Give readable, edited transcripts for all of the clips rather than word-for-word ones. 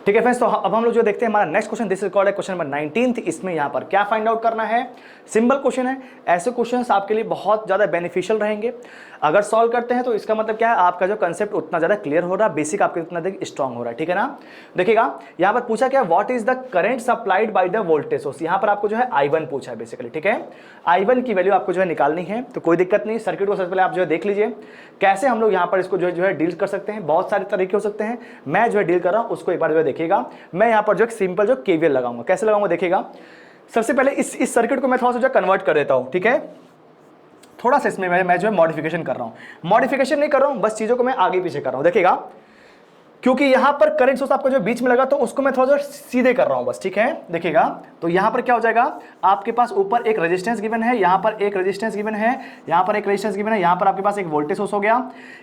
ठीक है फ्रेंड्स, तो अब हम लोग जो देखते हैं हमारा next question, this is called question number 19। इसमें यहाँ पर क्या फाइंड आउट करना है, सिंपल क्वेश्चन है। ऐसे क्वेश्चंस आपके लिए बहुत ज़्यादा बेनिफिशियल रहेंगे अगर सॉल्व करते हैं, तो इसका मतलब क्या है, आपका जो कंसेप्ट उतना ज़्यादा क्लियर हो रहा है, बेसिक आपके उतना स्ट्रॉन्ग हो रहा है। ठीक है ना। देखिएगा यहाँ पर पूछा क्या, what is the current supplied by the voltage source. यहाँ पर आपको जो है I1 पूछा है बेसिकली। ठीक है, I1 की वैल्यू आपको जो है निकालनी है, तो कोई दिक्कत नहीं। सर्किट को सबसे पहले आप जो है देख लीजिए कैसे हम लोग यहाँ पर इसको जो है डील कर सकते हैं। बहुत सारे तरीके हो सकते हैं, मैं जो है डील कर रहा हूँ उसको एक बार जो है देखिएगा। मैं यहाँ पर जो सिंपल जो KVL लगाऊंगा, कैसे लगाऊंगा देखिएगा। सबसे पहले इस सर्किट को मैं थोड़ा सा जो कन्वर्ट कर देता हूँ। ठीक है, थोड़ा सा इसमें मैं जो है मॉडिफिकेशन कर रहा हूँ, मॉडिफिकेशन नहीं कर रहा हूँ, बस चीज़ों को मैं आगे पीछे कर रहा हूँ। देखिएगा, क्योंकि यहां पर करंट सोर्स आपको जो बीच में लगा तो उसको मैं थोड़ा सा सीधे कर रहा हूं बस। ठीक है, देखिएगा, तो यहां पर क्या हो जाएगा, आपके पास ऊपर एक रेजिस्टेंस गिवन है, यहां पर एक रेजिस्टेंस गिवन है, यहां पर एक रेजिस्टेंस गिवन है, यहां पर आपके पास एक वोल्टेज सोर्स हो गया।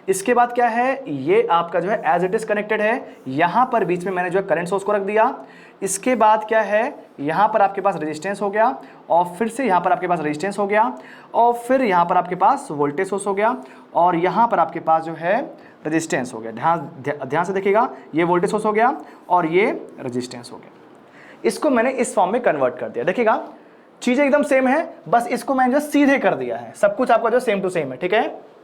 इसके बाद क्या है, ये आपका जो है एज इट इज कनेक्टेड है, यहां पर बीच में मैंने जो है करंट सोर्स को रख दिया। इसके बाद क्या है, यहां पर आपके पास रेजिस्टेंस हो गया, और फिर से यहां पर आपके पास रेजिस्टेंस हो गया, और फिर यहां पर आपके पास वोल्टेज सोर्स हो गया, और यहां पर आपके पास जो है रेजिस्टेंस हो गया। ध्यान से देखिएगा, ये वोल्टेज सोर्स हो गया और ये रेजिस्टेंस हो गया। इसको मैंने इस फॉर्म में कन्वर्ट कर दिया। देखिएगा, चीजें एकदम सेम है, बस इसको मैंने जो सीधे कर दिया है। सब कुछ आपका जो सेम टू सेम है। ठीक है,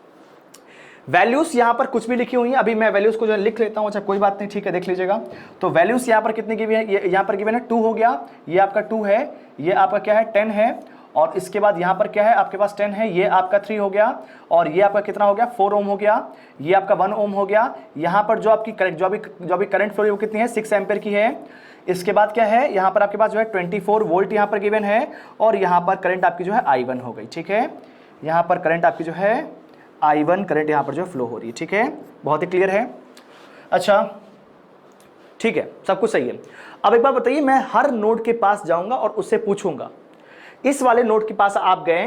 वैल्यूज यहां पर कुछ भी लिखी हुई है, अभी मैं वैल्यूज को जो लिख लेता हूं। अच्छा कोई बात नहीं, ठीक है, देख लीजिएगा। तो वैल्यूज यहां पर कितनी गिवन है, यहां पर गिवन है 2 हो गया, ये आपका 2 है, ये आपका क्या है 10 है, और इसके बाद यहाँ पर क्या है आपके पास 10 है, ये आपका 3 हो गया, और ये आपका कितना हो गया 4 ओम हो गया, ये आपका 1 ओम हो गया। यहाँ पर जो आपकी करंट जो अभी करंट फ्लो है वो कितनी है, 6 एम्पेयर की है। इसके बाद क्या है, यहाँ पर आपके पास जो है 24 वोल्ट यहाँ पर गिवन है, और यहाँ पर करंट आपकी जो है I1 हो गई। ठीक है, यहाँ पर करंट आपकी जो है I1 करंट यहाँ पर जो फ्लो हो रही है। ठीक है, बहुत ही क्लियर है। अच्छा ठीक है, सब कुछ सही है। अब एक बार बताइए, मैं हर नोड के पास जाऊंगा और उससे पूछूंगा, इस वाले नोड के पास आप गए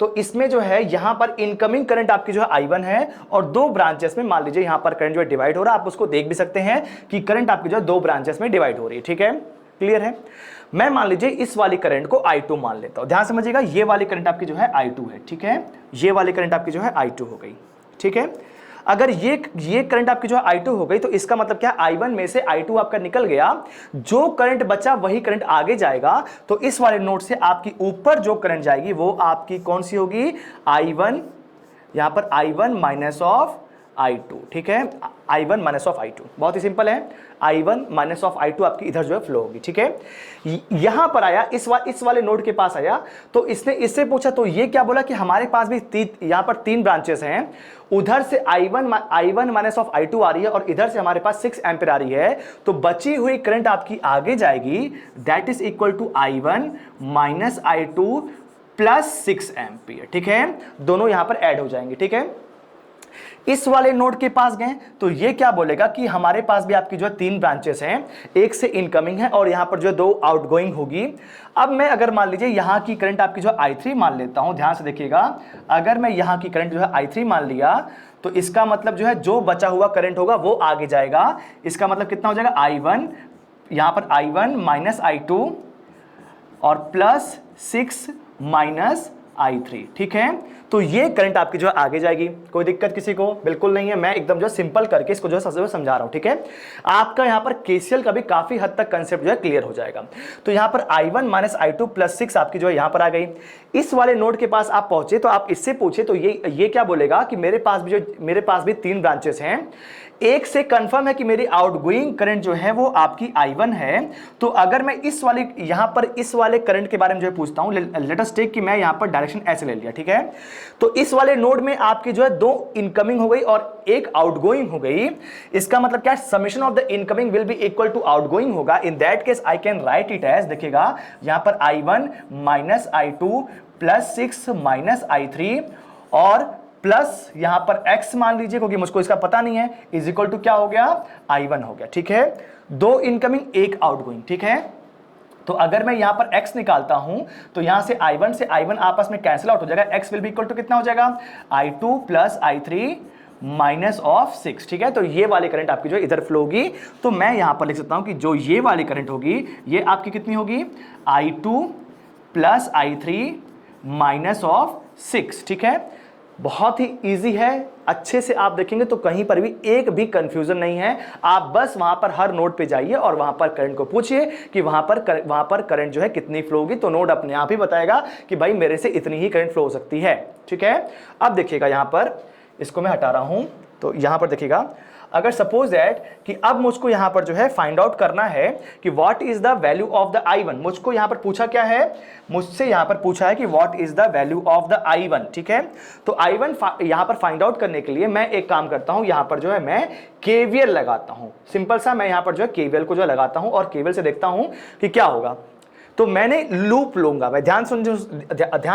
तो इसमें जो है यहां पर इनकमिंग करंट आपकी जो है I1 है, और 2 ब्रांचेस में मान लीजिए यहां पर करंट जो है डिवाइड हो रहा है। आप उसको देख भी सकते हैं कि करंट आपकी जो है 2 ब्रांचेस में डिवाइड हो रही है। ठीक है, क्लियर है। मैं मान लीजिए इस वाली करंट को I2 मान लेता हूं। ध्यान समझिएगा, ये वाली करंट आपकी जो है I2 है। ठीक है, ये वाली करंट आपकी जो है I2 हो गई। ठीक है, अगर ये करंट आपकी जो है I2 हो गई, तो इसका मतलब क्या, I1 में से I2 आपका निकल गया, जो करंट बचा वही करंट आगे जाएगा। तो इस वाले नोड से आपकी ऊपर जो करंट जाएगी वो आपकी कौन सी होगी, I1, यहां पर I1 माइनस ऑफ I2। ठीक है, I1 माइनस ऑफ I2, बहुत ही सिंपल है। I1 माइनस ऑफ I2 आपकी इधर जो है फ्लो होगी। ठीक है, यहां पर आया, इस वाले नोड के पास आया, तो इसने इससे पूछा, तो ये क्या बोला कि हमारे पास भी यहां पर 3 ब्रांचेस हैं, उधर से I1 माइनस ऑफ I2 आ रही है, और इधर से हमारे पास 6 एम्पीयर आ रही है। तो बची हुई करंट आपकी आगे जाएगी, that is equal to I1 minus I2 plus 6 ampere. ठीक है, दोनों यहां पर ऐड हो जाएंगे। ठीक है, इस वाले नोड के पास गए तो ये क्या बोलेगा कि हमारे पास भी आपकी जो है 3 ब्रांचेस हैं, एक से इनकमिंग है और यहां पर जो 2 आउटगोइंग होगी। अब मैं अगर मान लीजिए यहां की करंट आपकी जो I3 मान लेता हूं, ध्यान से देखिएगा, अगर मैं यहां की करंट जो है I3 मान लिया, तो इसका मतलब जो है जो बचा हुआ करंट होगा वो आगे जाएगा। इसका मतलब कितना हो जाएगा, I1, यहां पर I1 माइनस I2 और प्लस 6 माइनस I3। ठीक है, तो ये करंट आपकी जो है आगे जाएगी। कोई दिक्कत किसी को बिल्कुल नहीं है, मैं एकदम जो सिंपल करके इसको जो है समझा रहा हूं। ठीक है, आपका यहां पर KCL का भी काफी हद तक कंसेप्ट जो है क्लियर हो जाएगा। तो यहां पर I1 माइनस I2 प्लस 6 आपकी जो है यहां पर आ गई। इस वाले नोड के पास आप पहुंचे तो आप इससे पूछे, तो ये क्या बोलेगा कि मेरे पास भी 3 ब्रांचेस हैं, एक से कंफर्म है कि मेरी आउटगोइंग करंट जो है वो आपकी I1 है। तो अगर मैं यहां पर इस वाले करंट के बारे में जो है पूछता हूं, लेट अस टेक कि मैं यहां पर डायरेक्शन ऐसे ले लिया। ठीक है, तो इस वाले नोड में आपकी जो है 2 इनकमिंग हो गई और एक आउटगोइंग हो गई। इसका मतलब क्या है, summation of the incoming will be equal to outgoing होगा। In that case I can write it as, देखिएगा यहां पर I1 minus I2 plus 6 minus I3 और प्लस यहां पर x मान लीजिए, क्योंकि मुझको इसका पता नहीं है, इज इक्वल टू क्या हो गया, I1 हो गया। ठीक है, 2 इनकमिंग एक आउटगोइंग। ठीक है, तो अगर मैं यहां पर x निकालता हूं तो यहां से I1 से I1 आपस में कैंसिल आउट हो जाएगा, x will be equal to कितना हो जाएगा, I2 plus I3 minus of 6। ठीक है, तो ये वाली करंट आपकी जो इधर फ्लो होगी, तो मैं यहां पर लिख सकता हूं कि जो ये वाली करंट होगी ये आपकी कितनी होगी, I2 plus I3 minus of 6। ठीक है, बहुत ही इजी है, अच्छे से आप देखेंगे तो कहीं पर भी एक भी कंफ्यूजन नहीं है। आप बस वहां पर हर नोड पे जाइए और वहां पर करंट को पूछिए कि वहां पर करंट जो है कितनी फ्लो होगी, तो नोड अपने आप ही बताएगा कि भाई मेरे से इतनी ही करंट फ्लो हो सकती है। ठीक है, अब देखिएगा यहां पर, इसको मैं हटा रहा हूं, तो यहां पर देखिएगा, अगर सपोज दैट कि अब मुझको यहां पर जो है फाइंड आउट करना है कि what is the value of the I1, मुझको यहां पर पूछा क्या है, मुझसे यहां पर पूछा है कि what is the value of the I1। ठीक है, तो I1 यहां पर फाइंड आउट करने के लिए मैं एक काम करता हूं, यहां पर जो है मैं KVL लगाता हूं, सिंपल सा मैं यहां पर जो है KVL को जो है लगाता हूं और KVL से देखता हूं कि क्या होगा। तो मैंने लूप लूंगा, मैं ध्यान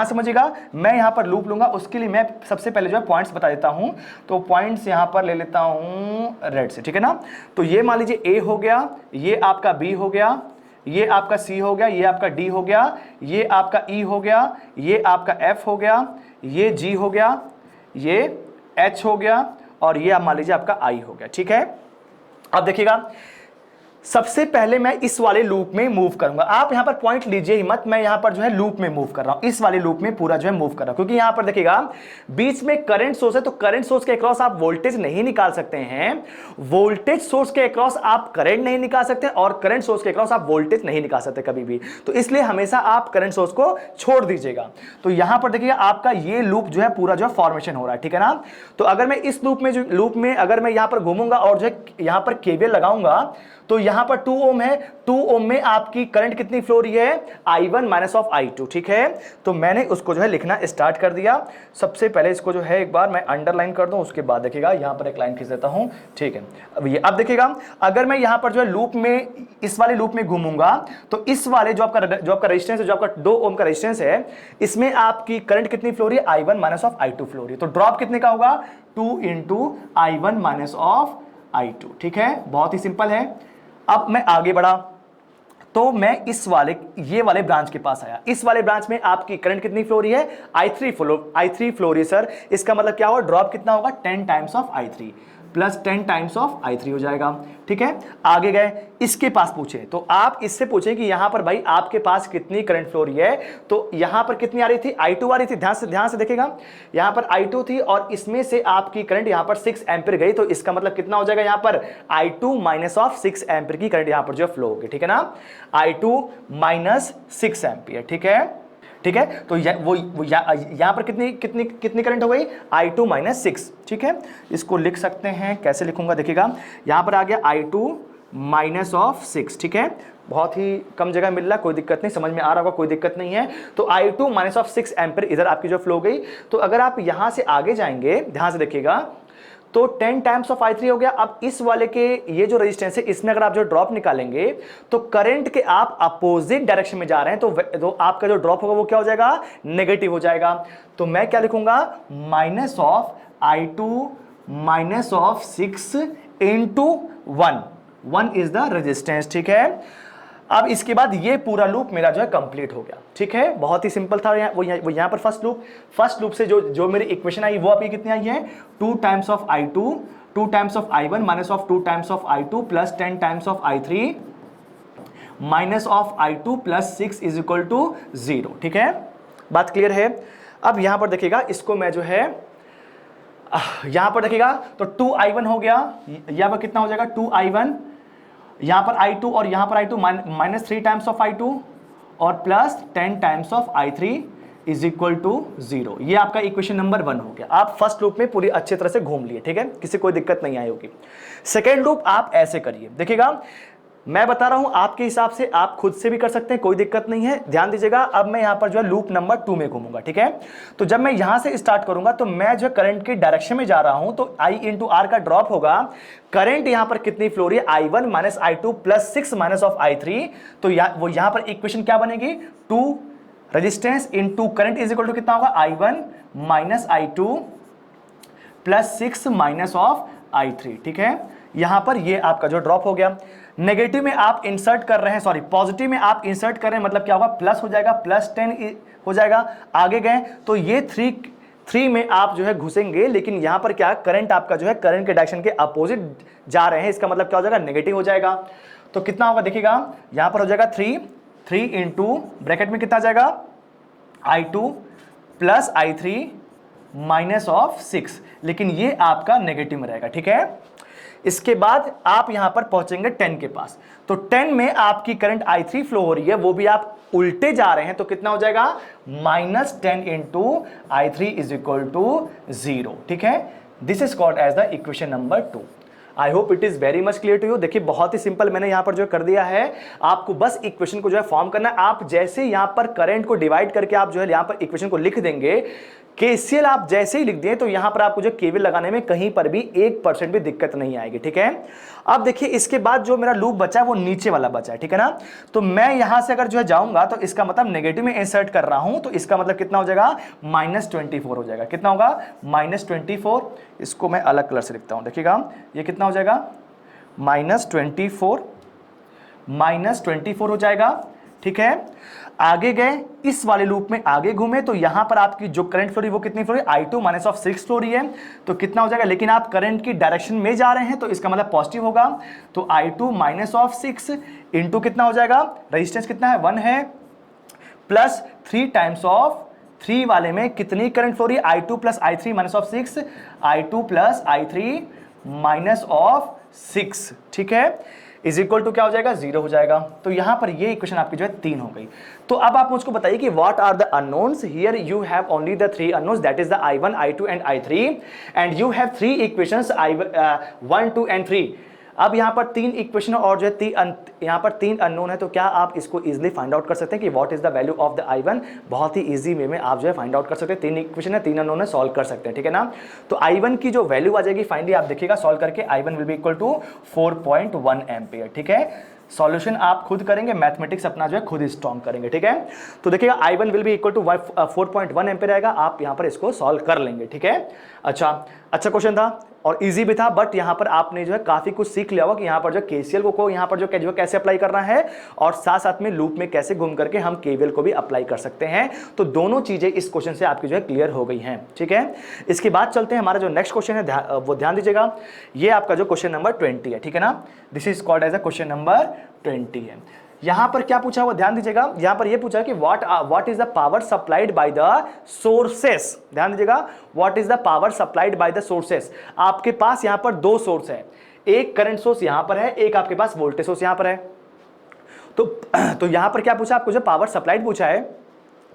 समझिएगा, मैं यहां पर लूप लूंगा। उसके लिए मैं सबसे पहले जो है पॉइंट्स बता देता हूं, तो पॉइंट्स यहां पर ले लेता हूं रेड से, ठीक है ना। तो ये मान लीजिए A हो गया, ये आपका B हो गया, ये आपका C हो गया, ये आपका D हो गया, ये आपका E हो गया, ये आपका F हो गया, ये G हो गया, ये H हो गया, और ये आप मान लीजिए आपका I हो गया। ठीक है, अब देखिएगा, सबसे पहले मैं इस वाले लूप में मूव करूंगा। आप यहां पर पॉइंट लीजिए ही मत, मैं यहां पर जो है लूप में मूव कर रहा हूं, इस वाले लूप में पूरा जो है मूव कर रहा हूं, क्योंकि यहां पर देखिएगा बीच में करंट सोर्स है, तो करंट सोर्स के अक्रॉस आप वोल्टेज नहीं निकाल सकते हैं, वोल्टेज सोर्स के अक्रॉस आप करंट नहीं निकाल सकते, और करंट सोर्स के अक्रॉस आप वोल्टेज नहीं निकाल सकते कभी भी। तो इसलिए हमेशा आप करंट सोर्स को छोड़ दीजिएगा। तो यहां पर देखिएगा आपका ये लूप जो है पूरा जो है फॉर्मेशन हो रहा है, ठीक है ना। तो अगर मैं इस लूप में अगर मैं यहां पर घूमूंगा और जो है यहां पर KVL लगाऊंगा, तो यहां पर 2 ओम है, 2 ओम में आपकी करंट कितनी फ्लो रही है, I1 माइनस ऑफ I2। ठीक है, तो मैंने उसको जो है लिखना स्टार्ट कर दिया। सबसे पहले इसको जो है एक बार मैं अंडरलाइन कर दूं, उसके बाद देखिएगा यहां पर एक लाइन खींच देता हूं। ठीक है, अब देखिएगा, अगर मैं यहां पर जो है लूप में, इस वाले लूप में घूमूंगा, तो इस वाले जो आपका रेजिस्टेंस है, जो आपका 2 ओम का रेजिस्टेंस है, इसमें आपकी करंट कितनी फ्लो रही है, I1 minus of I2 flow रही है। तो ड्रॉप कितने का होगा, 2 into I1 minus of I2। ठीक है, बहुत ही सिंपल है। अब मैं आगे बढ़ा, तो मैं इस वाले, ये वाले ब्रांच के पास आया। इस वाले ब्रांच में आपकी करंट कितनी फ्लो रही है, I3 फ्लो रही है सर। इसका मतलब क्या होगा, ड्रॉप कितना होगा, 10 times of I3 plus 10 times of I3 हो जाएगा। ठीक है, आगे गए, इसके पास पूछे, तो आप इससे पूछे कि यहां पर भाई आपके पास कितनी करंट फ्लो रही है, तो यहां पर कितनी आ रही थी, I2 आ रही थी। ध्यान से देखिएगा, यहां पर I2 थी और इसमें से आपकी करंट यहां पर 6 एम्पीयर गई, तो इसका मतलब कितना हो जाएगा, यहां पर I2 माइनस ऑफ 6 एम्पीयर की करंट यहां पर जो फ्लो होगी। ठीक है ना, I2 माइनस 6 एम्पीयर। ठीक है, तो यहां पर कितनी करंट हो गई, I2 माइनस 6। ठीक है, इसको लिख सकते हैं, कैसे लिखूंगा देखिएगा, यहां पर आ गया I2 माइनस ऑफ 6। ठीक है, बहुत ही कम जगह मिल रहा, कोई दिक्कत नहीं, समझ में आ रहा होगा, कोई दिक्कत नहीं है। तो I2 माइनस ऑफ 6 एम्पीयर इधर आपकी जो फ्लो गई। तो अगर आप यहां से आगे जाएंगे, ध्यान से देखिएगा, तो 10 टाइम्स ऑफ I3 हो गया। अब इस वाले के ये जो रेजिस्टेंस है, इसमें अगर आप जो ड्रॉप निकालेंगे, तो करंट के आप अपोजिट डायरेक्शन में जा रहे हैं, तो आपका जो ड्रॉप होगा वो क्या हो जाएगा, नेगेटिव हो जाएगा। तो मैं क्या लिखूंगा, minus of I2 minus of 6 into 1 is the resistance. ठीक है, अब इसके बाद ये पूरा लूप मेरा जो है कंप्लीट हो गया। ठीक है, बहुत ही सिंपल था। वो यहाँ पर फर्स्ट लूप से जो मेरी इक्वेशन आई, वो आपकी कितनी आई है, 2 times of I2 2 times of I1 minus of 2 times of I2 plus 10 times of I3 minus of I2 plus 6 is equal to 0। ठीक है, बात क्लियर है। अब यहां पर देखिएगा, इसको मैं जो है यहां पर देखिएगा, तो 2I1 हो गया, यहां पर कितना हो जाएगा, 2I1, यहां पर I2 और यहां पर I2 minus 3 times of I2 और plus 10 times of I3 is equal to 0। ये आपका इक्वेशन नंबर 1 हो गया। आप फर्स्ट लूप में पूरी अच्छी तरह से घूम लिए। ठीक है, किसी कोई दिक्कत नहीं आई होगी। सेकेंड लूप आप ऐसे करिए, देखिएगा, मैं बता रहा हूं आपके हिसाब से, आप खुद से भी कर सकते हैं, कोई दिक्कत नहीं है। ध्यान दीजिएगा, अब मैं यहां पर जो है लूप नंबर 2 में घूमूंगा। ठीक है, तो जब मैं यहां से स्टार्ट करूंगा, तो मैं जो करंट की डायरेक्शन में जा रहा हूं, तो I इंटू R का ड्रॉप होगा। करंट यहां पर कितनी फ्लो रही है, I1 minus I2 plus 6 minus of I3। तो वो यहां पर इक्वेशन क्या बनेगी, 2 resistance into current is equal to कितना होगा, I1 minus I2 plus 6 minus of I3। ठीक है, यहां पर ये आपका जो ड्रॉप हो गया। नेगेटिव में आप इंसर्ट कर रहे हैं, सॉरी पॉजिटिव में आप इंसर्ट कर रहे हैं, मतलब क्या होगा, प्लस हो जाएगा, प्लस 10 हो जाएगा। आगे गए तो ये 3 में आप जो है घुसेंगे, लेकिन यहां पर क्या, करंट आपका जो है करंट के डायरेक्शन के अपोजिट जा रहे हैं, इसका मतलब क्या हो जाएगा, नेगेटिव हो जाएगा। तो कितना होगा देखिएगा, यहां पर हो जाएगा 3 इंटू ब्रैकेट में कितना आ जाएगा, I2 plus I3 minus of 6, लेकिन ये आपका नेगेटिव में रहेगा, ठीक है। इसके बाद आप यहां पर पहुंचेंगे 10 के पास, तो 10 में आपकी करंट I3 फ्लो हो रही है, वो भी आप उल्टे जा रहे हैं, तो कितना हो जाएगा -10 into I3 is equal to 0, ठीक है। This is called as the equation number 2। I hope it is very much clear to you. देखिए बहुत ही सिंपल मैंने यहां पर जो कर दिया है, आपको बस इक्वेशन को जो है फॉर्म करना है। आप जैसे यहां पर करंट को डिवाइड करके आप जो है यहां पर इक्वेशन को लिख देंगे, केसीएल आप जैसे ही लिख दिए तो यहां पर आपको जो केवीएल लगाने में कहीं पर भी 1% भी दिक्कत नहीं आएगी, ठीक है। अब देखिए इसके बाद जो मेरा लूप बचा है वो नीचे वाला बचा है, ठीक है ना। तो मैं यहां से अगर जो है जाऊंगा तो इसका मतलब नेगेटिव में इंसर्ट कर रहा हूं, तो इसका मतलब कितना हो जाएगा -24 हो जाएगा। कितना होगा -24। इसको मैं अलग कलर से लिखता हूं, देखिएगा ये कितना हो जाएगा -24 हो जाएगा, ठीक है। आगे गए इस वाले लूप में आगे घूमे तो यहां पर आपकी जो करंट फ्लो रही है वो कितनी फ्लो रही है, I2 माइनस ऑफ 6 फ्लो रही है, तो कितना हो जाएगा, लेकिन आप करंट की डायरेक्शन में जा रहे हैं तो इसका मतलब पॉजिटिव होगा, तो I2 माइनस ऑफ 6 इंटू कितना हो जाएगा, रेजिस्टेंस कितना है 1 है, प्लस 3 टाइम्स ऑफ 3 वाले में कितनी करंट फ्लो रही है, I2 plus I3 minus of 6, I2 plus I3 minus of 6, ठीक है, इज इक्वल टू क्या हो जाएगा 0 हो जाएगा। तो यहां पर ये इक्वेशन आपकी जो है 3 हो गई। तो अब आप मुझको बताइए कि what are the unknowns. Here you have only the 3 unknowns, that is the I1, I2 and I3, and you have 3 equations I1, 2 and 3। अब यहां पर 3 इक्वेशन और जो है यहां पर 3 अननोन है, तो क्या आप इसको इजीली फाइंड आउट कर सकते हैं कि what is the value of the I1। बहुत ही इजी वे में आप जो है फाइंड आउट कर सकते हैं। 3 इक्वेशन है, 3 अननोन है, सॉल्व कर सकते हैं, ठीक है ना। तो I1 की जो वैल्यू आ जाएगी फाइनली आप देखिएगा सॉल्व करके, I1 will be equal to 4.1 ampere, ठीक है। सॉल्यूशन आप खुद करेंगे, मैथमेटिक्स अपना जो है खुद स्ट्रॉन्ग करेंगे, ठीक है। तो देखिएगा I1 will be equal to 4.1 ampere आएगा, आप यहां पर इसको सॉल्व कर लेंगे, ठीक है। अच्छा क्वेश्चन था और इजी भी था, बट यहां पर आपने जो है काफी कुछ सीख लिया होगा कि यहां पर जो केसीएल को यहां पर जो कैसे अप्लाई करना है, और साथ साथ में लूप में कैसे घूम करके हम केवीएल को भी अप्लाई कर सकते हैं। तो दोनों चीजें इस क्वेश्चन से आपकी जो है क्लियर हो गई हैं, ठीक है। इसके बाद चलते हैं हमारा जो नेक्स्ट क्वेश्चन है, वो ध्यान दीजिएगा, ये आपका जो क्वेश्चन नंबर 20 है, ठीक है ना। This is called as a question number 20 है। यहां पर क्या पूछा हुआ ध्यान दीजिएगा, यहां पर यह पूछा कि what is the power supplied by the sources. ध्यान दीजिएगा, what is the power supplied by the sources. आपके पास यहां पर 2 सोर्स है, एक करंट सोर्स यहां पर है, एक आपके पास वोल्टेज सोर्स यहां पर है। तो यहां पर क्या पूछा, आपको जो पावर सप्लाइड पूछा है,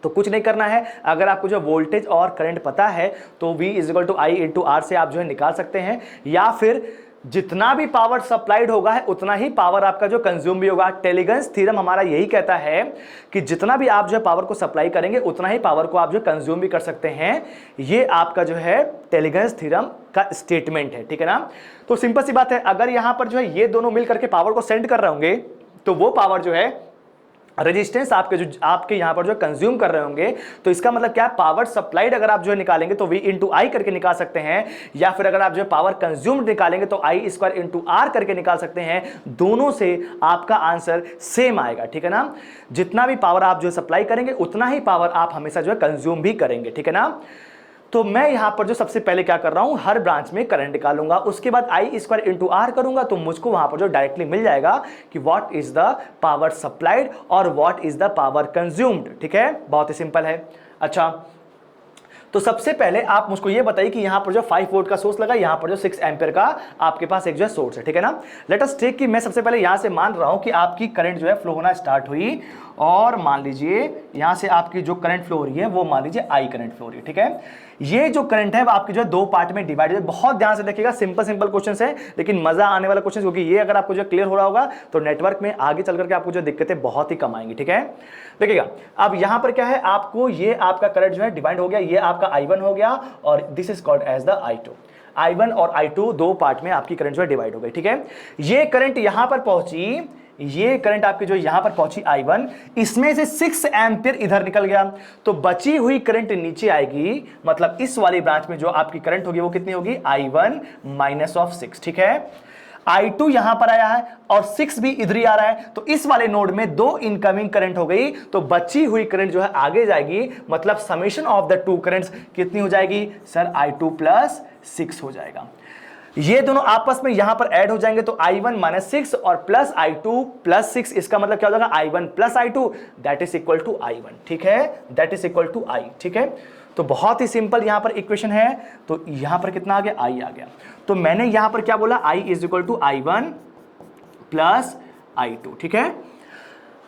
तो कुछ नहीं करना है। अगर आपको जो वोल्टेज और करंट पता है तो V is equal to I into R से आप जो है निकाल सकते हैं, या फिर जितना भी पावर सप्लाइड होगा है उतना ही पावर आपका जो कंज्यूम भी होगा। टेलीगन्स थ्योरम हमारा यही कहता है कि जितना भी आप जो है पावर को सप्लाई करेंगे उतना ही पावर को आप जो कंज्यूम भी कर सकते हैं। ये आपका जो है टेलीगन्स थ्योरम का स्टेटमेंट है, ठीक है ना। तो सिंपल सी बात है, अगर यहां पर जो है ये दोनों मिल करके पावर को सेंड कर रहे होंगे तो वो पावर जो है रेजिस्टेंस आपके यहां पर जो कंज्यूम कर रहे होंगे, तो इसका मतलब क्या, पावर सप्लाइड अगर आप जो है निकालेंगे तो V इंटू I करके निकाल सकते हैं, या फिर अगर आप जो है पावर कंज्यूम्ड निकालेंगे तो I स्क्वायर इंटू R करके निकाल सकते हैं। दोनों से आपका आंसर सेम आएगा, ठीक है ना। जितना भी पावर आप जो है सप्लाई करेंगे उतना ही पावर आप हमेशा जो है कंज्यूम भी करेंगे, ठीक है ना। तो मैं यहां पर जो सबसे पहले क्या कर रहा हूं, हर ब्रांच में करंट निकालूंगा, उसके बाद I स्क्वायर इंटू R करूंगा, तो मुझको वहां पर जो डायरेक्टली मिल जाएगा कि what is the power supplied और what is the power consumed, ठीक है। बहुत ही सिंपल है। अच्छा, तो सबसे पहले आप मुझको ये बताइए कि यहां पर जो 5 वोल्ट का सोर्स लगा, यहां पर जो 6 एम्पियर का आपके पास एक जो है सोर्स है, ठीक है ना। लेट अस टेक कि मैं सबसे पहले यहां से मान रहा हूं कि आपकी करंट जो है फ्लो होना स्टार्ट हुई, और मान लीजिए यहां से आपकी जो करंट फ्लो हो रही है वो मान लीजिए I करंट फ्लो हो रही है, ठीक है। ये जो करंट है वो आपकी जो है 2 पार्ट में डिवाइड है। बहुत ध्यान से देखिएगा, सिंपल क्वेश्चन है लेकिन मजा आने वाला क्वेश्चन, क्योंकि ये अगर आपको जो क्लियर हो रहा होगा तो नेटवर्क में आगे चल करके आपको जो दिक्कतें बहुत ही कम आएंगी, ठीक है। देखिएगा अब यहां पर क्या है, आपको ये आपका करंट जो है डिवाइड हो गया, ये आपका I1 हो गया, और this is called as the I1 और I2 2 पार्ट में आपकी करंट जो है डिवाइड हो गई, ठीक है। ये करंट यहां पर पहुंची, ये करंट आपकी जो यहां पर पहुंची I1, इसमें से 6 एम्पियर इधर निकल गया, तो बची हुई करंट नीचे आएगी, मतलब इस वाली ब्रांच में जो आपकी करंट होगी वो कितनी होगी, I1 माइनस ऑफ 6, ठीक है। I2 यहां पर आया है और 6 भी इधर ही आ रहा है, तो इस वाले नोड में 2 इनकमिंग करंट हो गई, तो बची हुई करंट जो है आगे जाएगी, मतलब समेशन ऑफ द 2 करंट्स कितनी हो जाएगी सर, I2 प्लस 6 हो जाएगा। ये दोनों आपस में यहां पर ऐड हो जाएंगे तो I1 माइनस 6 और प्लस I2 प्लस 6, इसका मतलब क्या हो जाएगा I1 plus I2 that is equal to I1, ठीक है, that is equal to I, ठीक है। तो बहुत ही सिंपल यहां पर इक्वेशन है। तो यहां पर कितना आ गया, I आ गया। तो मैंने यहां पर क्या बोला, I is equal to I1 plus I2, ठीक है।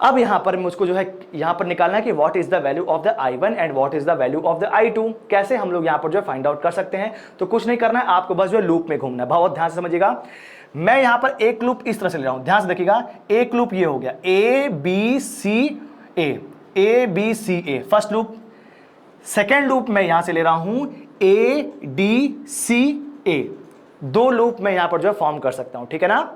अब यहां पर मुझको जो है यहां पर निकालना है कि what is the value of the I1 and what is the value of the I2। कैसे हम लोग यहां पर जो है फाइंड आउट कर सकते हैं, तो कुछ नहीं करना है, आपको बस जो है लूप में घूमना है। बहुत ध्यान से समझिएगा, मैं यहां पर एक लूप इस तरह से ले रहा हूं, ध्यान से देखिएगा। एक लूप ये हो गया A B C A, first loop. Second loop मैं यहां से ले रहा हूं A D C A, दो लूप मैं यहां पर जो है फॉर्म कर सकता हूं, ठीक है ना।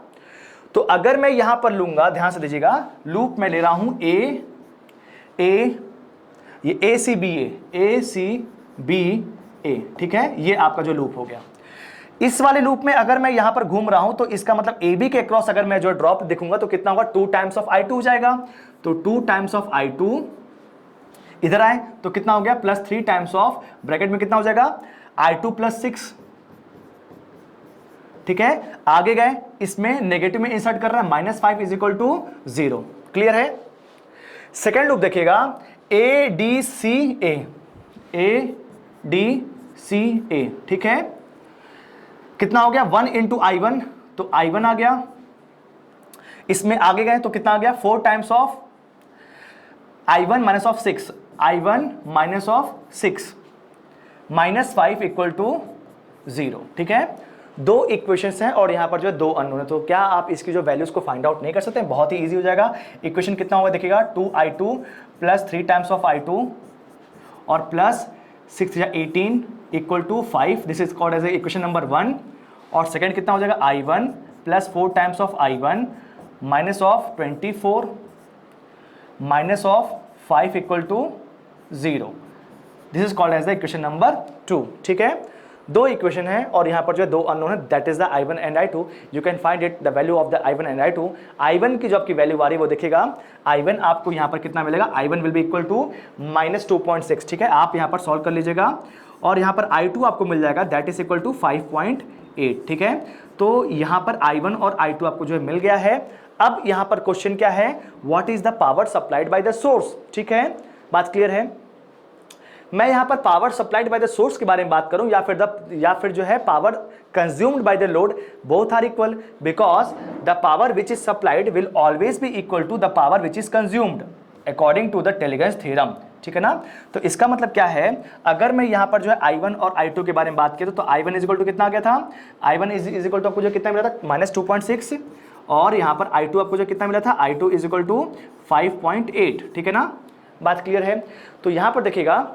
तो अगर मैं यहां पर लूंगा, ध्यान से दीजिएगा, लूप में ले रहा हूं ये A C B A, ठीक है, ये आपका जो लूप हो गया। इस वाले लूप में अगर मैं यहां पर घूम रहा हूं तो इसका मतलब ए बी के क्रॉस अगर मैं जो ड्रॉप दिखूंगा तो कितना होगा, 2 टाइम्स ऑफ I2 हो जाएगा। तो 2 टाइम्स ऑफ I2 इधर आए तो कितना हो गया, प्लस 3 टाइम्स ऑफ, ब्रैकेट में कितना हो जाएगा I2 प्लस 6, ठीक है। आगे गए, इसमें नेगेटिव में इंसर्ट कर रहा है, minus 5 is equal to 0, clear है। सेकेंड लूप देखिएगा A D C A, ठीक है, कितना हो गया 1 इंटू I1, तो I1 आ गया। इसमें आगे गए तो कितना आ गया 4 times of I1 minus of 6, I1 minus of 6 minus 5 equal to 0, ठीक है। दो इक्वेशंस हैं और यहां पर जो है दो अननोन है, तो क्या आप इसकी जो वैल्यूज को फाइंड आउट नहीं कर सकते हैं, बहुत ही इजी हो जाएगा। इक्वेशन कितना होगा देखिएगा, 2I2 plus 3 times of I2 और प्लस 6 या 18 equal to 5, this is called as equation number 1। और सेकंड कितना हो जाएगा I1 plus 4 times of I1 minus of 24 minus of 5 equal to 0, this is called as the equation number 2, ठीक है। दो equation है और यहां पर जो है दो अननोन है, that is the I1 and I2। You can find it the value of the I1 and I2। I1 की जो आपकी वैल्यू आ रही है वो देखिएगा, I1 आपको यहां पर कितना मिलेगा, I1 will be equal to minus 2.6, ठीक है, आप यहां पर सॉल्व कर लीजिएगा। और यहां पर I2 आपको मिल जाएगा दैट इज इक्वल टू 5.8, ठीक है। तो यहां पर I1 और I2 आपको जो है मिल गया है। अब यहां पर क्वेश्चन क्या है, what is the power supplied by the source, ठीक है, बात क्लियर है। मैं यहां पर power supplied by the source के बारे में बात करूं या फिर जो है power consumed by the load, both are equal because the power which is supplied will always be equal to the power which is consumed according to the Tellegen's theorem, ठीक है ना। तो इसका मतलब क्या है, अगर मैं यहां पर जो है I1 और I2 के बारे में बात किया तो I1 इज इक्वल टू कितना आ गया था, I1 इज इक्वल टू आपको जो कितना मिला था माइनस 2.6, और यहां पर I2 आपको जो कितना मिला था, I2 इज इक्वल टू 5.8, ठीक है ना, बात क्लियर है। तो यहां पर देखिएगा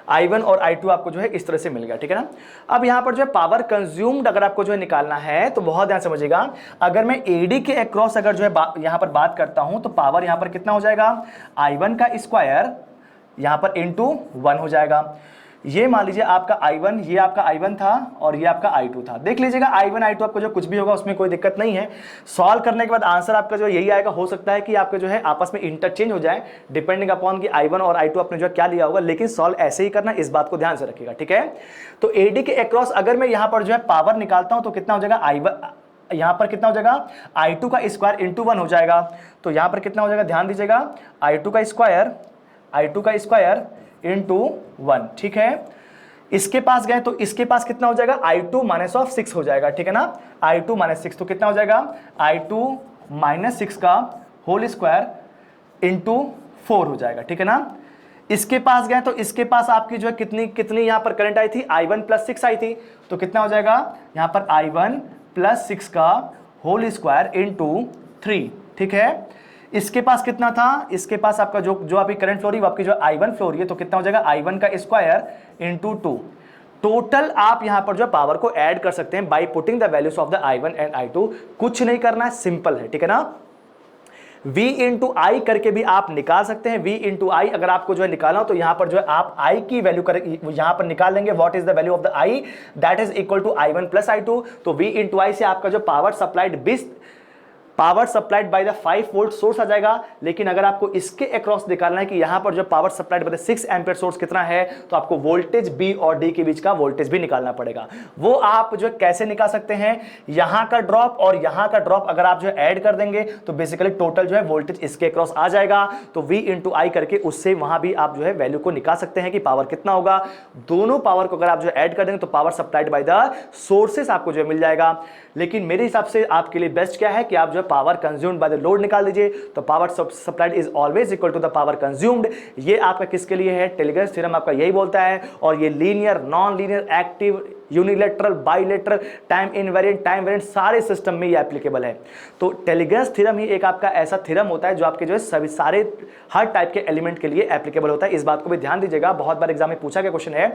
I1 और I2 आपको जो है इस तरह से मिल गया, ठीक है ना। अब यहां पर जो है पावर कंज्यूम्ड अगर आपको जो है निकालना है तो बहुत ध्यान समझिएगा, अगर मैं AD के अक्रॉस अगर जो है यहां पर बात करता हूं तो पावर यहां पर कितना हो जाएगा, I1 का स्क्वायर यहां पर इंटू 1 हो जाएगा। ये मान लीजिए आपका I1, ये आपका I1 था और ये आपका I2 था। देख लीजिएगा I1 I2 आपको जो कुछ भी होगा उसमें कोई दिक्कत नहीं है। सॉल्व करने के बाद आंसर आपका जो यही आएगा, हो सकता है कि आपका जो है आपस में इंटरचेंज हो जाए डिपेंडिंग अपॉन कि I1 और I2 आपने जो क्या लिया होगा, लेकिन सॉल्व ऐसे ही करना, इस बात को ध्यान से रखिएगा, ठीक है। तो AD के अक्रॉस अगर मैं यहाँ पर जो है पावर निकालता हूँ तो कितना हो जाएगा, I1 यहाँ पर कितना हो जाएगा, I2 का स्क्वायर इंटू 1 हो जाएगा। तो यहाँ पर कितना हो जाएगा, ध्यान दीजिएगा, I2 का स्क्वायर इंटू 1, ठीक है। इसके पास गए तो इसके पास कितना हो जाएगा, I2 माइनस ऑफ 6 हो जाएगा, ठीक है ना, I2 माइनस 6, तो कितना हो जाएगा, I2 माइनस 6 का होल स्क्वायर इंटू 4 हो जाएगा, ठीक है ना। इसके पास गए तो इसके पास आपकी जो है कितनी यहां पर करंट आई थी, I1 प्लस 6 आई थी, तो कितना हो जाएगा यहां पर I1 प्लस 6 का होल स्क्वायर इंटू 3, ठीक है। इसके पास कितना था, इसके पास आपका जो आपकी करंट फ्लो रही है वो आपकी जो I1 फ्लो रही है, तो कितना हो जाएगा I1 का स्क्वायर इंटू 2। टोटल आप यहां पर जो पावर को ऐड कर सकते हैं by putting the values of the I1 and I2। कुछ नहीं करना है, सिंपल है, ठीक है ना। V इंटू आई करके भी आप निकाल सकते हैं। V इंटू आई अगर आपको जो है निकालना हो तो यहां पर जो है आप I की वैल्यू यहां पर निकाल लेंगे, what is the value of the I, that is equal to I1 plus I2। तो V इंटू आई से आपका जो power supplied power supplied by the 5 volt source आ जाएगा, लेकिन अगर आपको इसके अक्रॉस निकालना है कि यहां पर जो power supplied by the 6 ampere source कितना है, तो आपको वोल्टेज बी और डी के बीच का वोल्टेज भी निकालना पड़ेगा। वो आप जो कैसे निकाल सकते हैं, यहां का ड्रॉप और यहां का ड्रॉप अगर आप जो ऐड कर देंगे तो बेसिकली टोटल जो है वोल्टेज इसके अक्रॉस आ जाएगा। तो V इंटू आई करके उससे वहां भी आप जो है वैल्यू को निकाल सकते हैं कि पावर कितना होगा। दोनों पावर को अगर आप जो ऐड कर देंगे तो power supplied by the sources आपको जो मिल जाएगा। लेकिन मेरे हिसाब से आपके लिए बेस्ट क्या है कि आप जो है power consumed by the load निकाल दीजिए। तो power supplied is always equal to the power consumed. ये आपका किसके लिए है, टेलीग्राफ थ्योरम आपका यही बोलता है। और ये linear, non linear, active, unilateral, bilateral, time invariant, time variant सारे सिस्टम में ये एप्लीकेबल है। तो टेलीग्राफ थ्योरम ही एक आपका ऐसा थ्योरम होता है जो आपके जो है सभी सारे हर टाइप के एलिमेंट के लिए एप्लीकेबल होता है। इस बात को भी ध्यान दीजिएगा, बहुत बार एग्जाम में पूछा गया क्वेश्चन है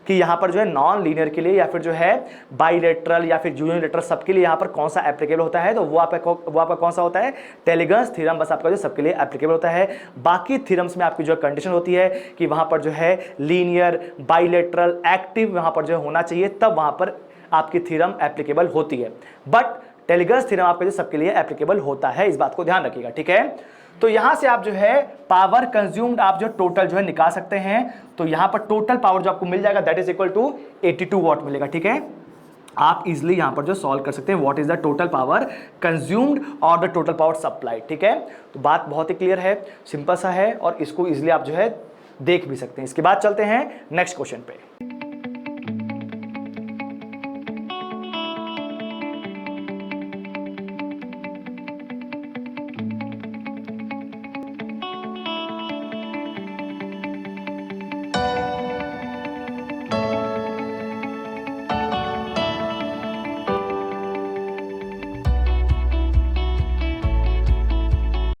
कि यहाँ पर जो है नॉन लीनियर के लिए या फिर जो है बाइलैटरल या फिर यूनिलैटरल सबके लिए यहाँ पर कौन सा एप्लीकेबल होता है, तो वो आपका कौन सा होता है, टेलीग्राफ थ्योरम बस आपका जो सबके लिए एप्लीकेबल होता है। बाकी थ्योरम्स में आपकी जो कंडीशन होती है कि वहां पर जो है लीनियर, बाइलैटरल, एक्टिव वहां पर जो होना चाहिए, तब वहां पर आपकी थ्योरम एप्लीकेबल होती है। बट टेलीग्राफ थ्योरम आपके जो सबके लिए एप्लीकेबल होता है, इस बात को ध्यान रखिएगा, ठीक है। तो यहां से आप जो है पावर कंज्यूम्ड आप जो टोटल जो है निकाल सकते हैं। तो यहां पर टोटल पावर जो आपको मिल जाएगा that is equal to 82 watt मिलेगा, ठीक है। आप इजिली यहां पर जो सॉल्व कर सकते हैं what is the total power consumed और द टोटल पावर सप्लाइड, ठीक है। तो बात बहुत ही क्लियर है, सिंपल सा है और इसको इजिली आप जो है देख भी सकते हैं। इसके बाद चलते हैं नेक्स्ट क्वेश्चन पे।